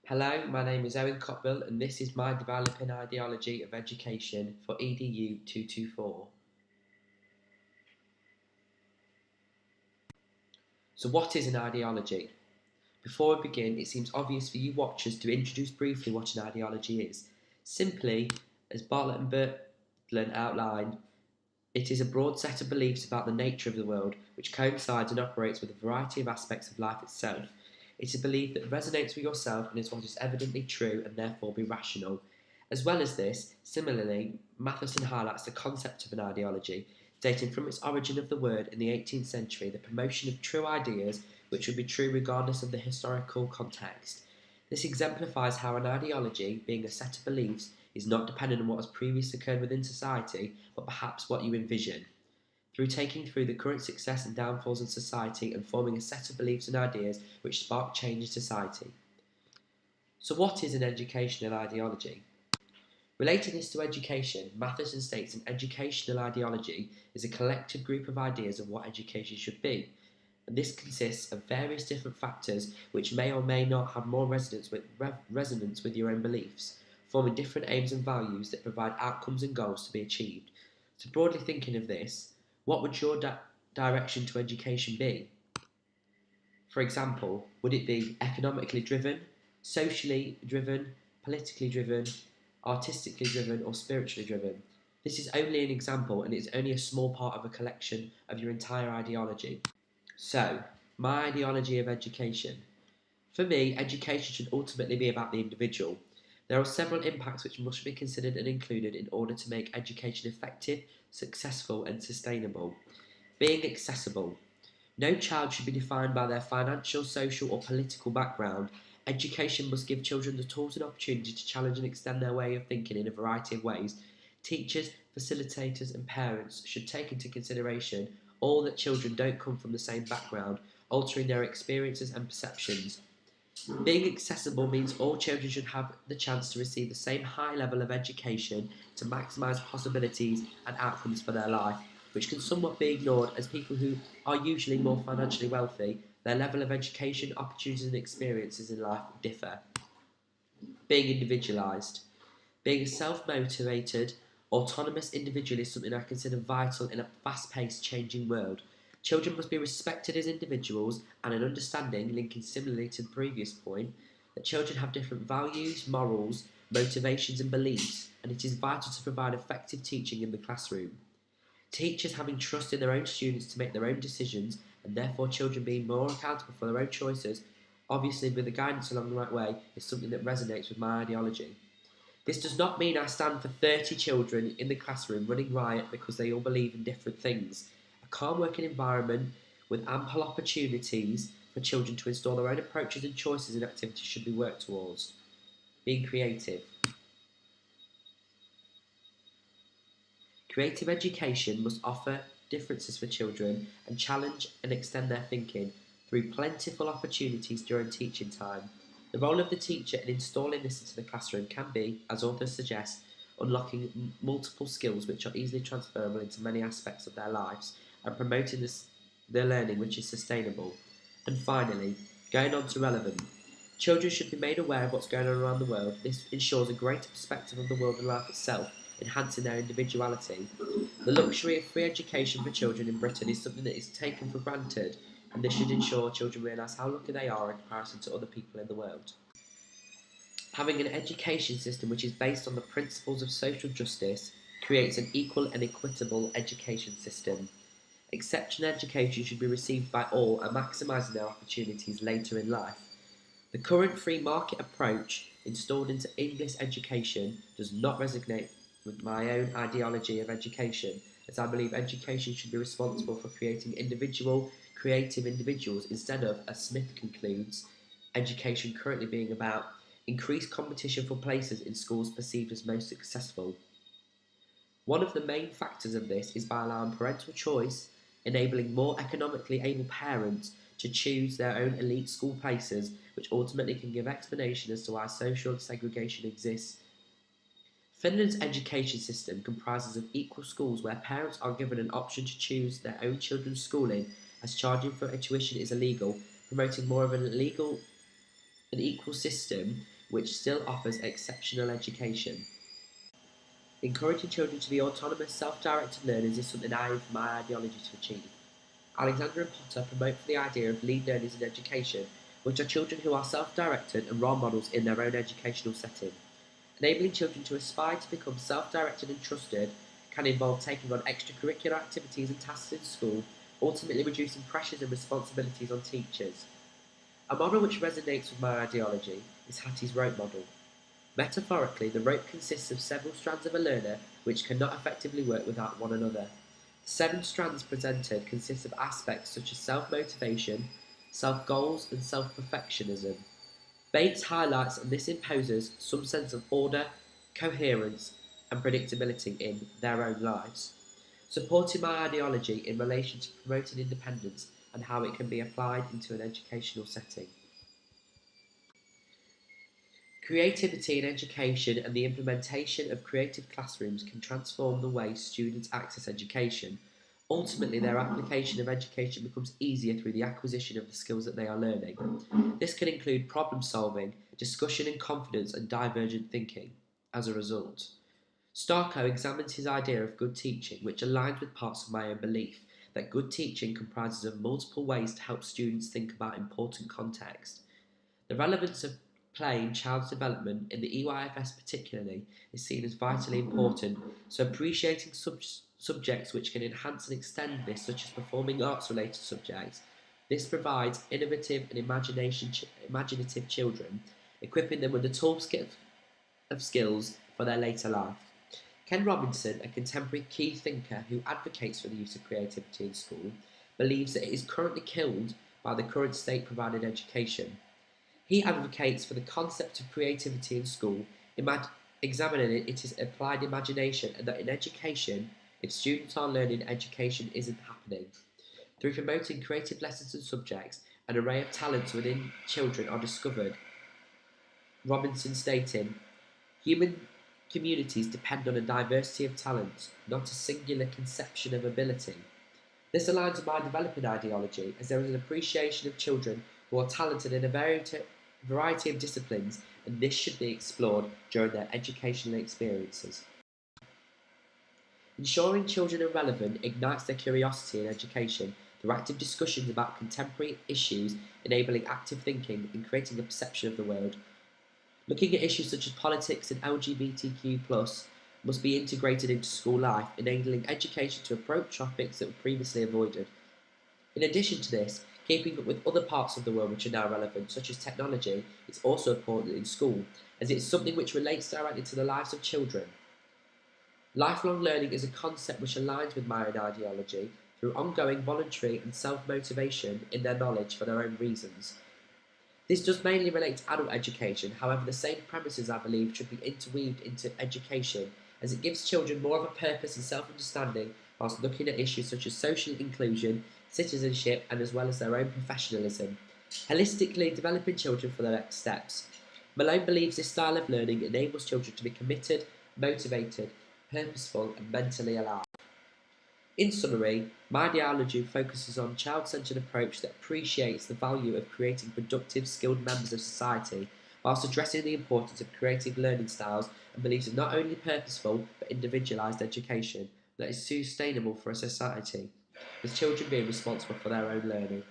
Hello, my name is Owen Cotwell and this is my developing ideology of education for EDU224. So what is an ideology? Before we begin, it seems obvious for you watchers to introduce briefly what an ideology is. Simply, as Bartlett and Bertland outlined, it is a broad set of beliefs about the nature of the world which coincides and operates with a variety of aspects of life itself. It is a belief that resonates with yourself and is what is evidently true and therefore be rational. As well as this, similarly, Matheson highlights the concept of an ideology, dating from its origin of the word in the 18th century, the promotion of true ideas which would be true regardless of the historical context. This exemplifies how an ideology, being a set of beliefs, is not dependent on what has previously occurred within society, but perhaps what you envision. Through taking through the current success and downfalls in society and forming a set of beliefs and ideas which spark change in society. So what is an educational ideology? Relating this to education, Matheson states an educational ideology is a collective group of ideas of what education should be, and this consists of various different factors which may or may not have more resonance with your own beliefs, forming different aims and values that provide outcomes and goals to be achieved. So broadly thinking of this, what would your direction to education be? For example, would it be economically driven, socially driven, politically driven, artistically driven, or spiritually driven? This is only an example and it's only a small part of a collection of your entire ideology. So, my ideology of education. For me, education should ultimately be about the individual. There are several impacts which must be considered and included in order to make education effective, successful, and sustainable. Being accessible. No child should be defined by their financial, social, or political background. Education must give children the tools and opportunity to challenge and extend their way of thinking in a variety of ways. Teachers, facilitators, and parents should take into consideration all that children don't come from the same background, altering their experiences and perceptions. Being accessible means all children should have the chance to receive the same high level of education to maximise possibilities and outcomes for their life, which can somewhat be ignored as people who are usually more financially wealthy, their level of education, opportunities and experiences in life differ. Being individualised. Being a self-motivated, autonomous individual is something I consider vital in a fast-paced, changing world. Children must be respected as individuals and an understanding, linking similarly to the previous point, that children have different values, morals, motivations and beliefs, and it is vital to provide effective teaching in the classroom. Teachers having trust in their own students to make their own decisions, and therefore children being more accountable for their own choices, obviously with the guidance along the right way, is something that resonates with my ideology. This does not mean I stand for 30 children in the classroom running riot because they all believe in different things. A calm working environment with ample opportunities for children to install their own approaches and choices in activities should be worked towards. Being creative. Creative education must offer differences for children and challenge and extend their thinking through plentiful opportunities during teaching time. The role of the teacher in installing this into the classroom can be, as authors suggest, unlocking multiple skills which are easily transferable into many aspects of their lives and promoting their learning which is sustainable. And finally, going on to relevant. Children should be made aware of what's going on around the world. This ensures a greater perspective of the world and life itself, enhancing their individuality. The luxury of free education for children in Britain is something that is taken for granted, and this should ensure children realise how lucky they are in comparison to other people in the world. Having an education system which is based on the principles of social justice creates an equal and equitable education system. Exceptional education should be received by all and maximising their opportunities later in life. The current free market approach installed into English education does not resonate with my own ideology of education, as I believe education should be responsible for creating individual, creative individuals instead of, as Smith concludes, education currently being about increased competition for places in schools perceived as most successful. One of the main factors of this is by allowing parental choice, enabling more economically able parents to choose their own elite school places, which ultimately can give explanation as to why social segregation exists. Finland's education system comprises of equal schools where parents are given an option to choose their own children's schooling, as charging for tuition is illegal, promoting more of an equal system which still offers exceptional education. Encouraging children to be autonomous, self-directed learners is something I aim for my ideology to achieve. Alexander and Potter promote the idea of lead learners in education, which are children who are self-directed and role models in their own educational setting. Enabling children to aspire to become self-directed and trusted can involve taking on extracurricular activities and tasks in school, ultimately reducing pressures and responsibilities on teachers. A model which resonates with my ideology is Hattie's rope model. Metaphorically, the rope consists of several strands of a learner which cannot effectively work without one another. The 7 strands presented consist of aspects such as self-motivation, self-goals, and self-perfectionism. Bates highlights and this imposes some sense of order, coherence, and predictability in their own lives, supporting my ideology in relation to promoting independence and how it can be applied into an educational setting. Creativity in education and the implementation of creative classrooms can transform the way students access education. Ultimately, their application of education becomes easier through the acquisition of the skills that they are learning. This can include problem solving, discussion and confidence, and divergent thinking. As a result, Starko examines his idea of good teaching, which aligns with parts of my own belief that good teaching comprises of multiple ways to help students think about important context. The relevance of play in child's development in the EYFS particularly is seen as vitally important, so appreciating subjects which can enhance and extend this, such as performing arts related subjects, this provides innovative and imaginative children, equipping them with the toolkit of skills for their later life. Ken Robinson, a contemporary key thinker who advocates for the use of creativity in school, believes that it is currently killed by the current state-provided education. He advocates for the concept of creativity in school, examining its applied imagination, and that in education, if students are learning, education isn't happening. Through promoting creative lessons and subjects, an array of talents within children are discovered. Robinson stating, human communities depend on a diversity of talents, not a singular conception of ability. This aligns with my developing ideology, as there is an appreciation of children who are talented in a variety of disciplines, and this should be explored during their educational experiences. Ensuring children are relevant ignites their curiosity in education through active discussions about contemporary issues, enabling active thinking and creating a perception of the world. Looking at issues such as politics and LGBTQ+ must be integrated into school life, enabling education to approach topics that were previously avoided. In addition to this, keeping up with other parts of the world which are now relevant, such as technology, is also important in school, as it is something which relates directly to the lives of children. Lifelong learning is a concept which aligns with my own ideology through ongoing voluntary and self-motivation in their knowledge for their own reasons. This does mainly relate to adult education, however the same premises I believe should be interweaved into education, as it gives children more of a purpose and self-understanding whilst looking at issues such as social inclusion, citizenship, and as well as their own professionalism, holistically developing children for their next steps. Malone believes this style of learning enables children to be committed, motivated, purposeful, and mentally alive. In summary, my ideology focuses on a child-centred approach that appreciates the value of creating productive, skilled members of society, whilst addressing the importance of creative learning styles, and believes in not only purposeful but individualised education that is sustainable for a society, with children being responsible for their own learning.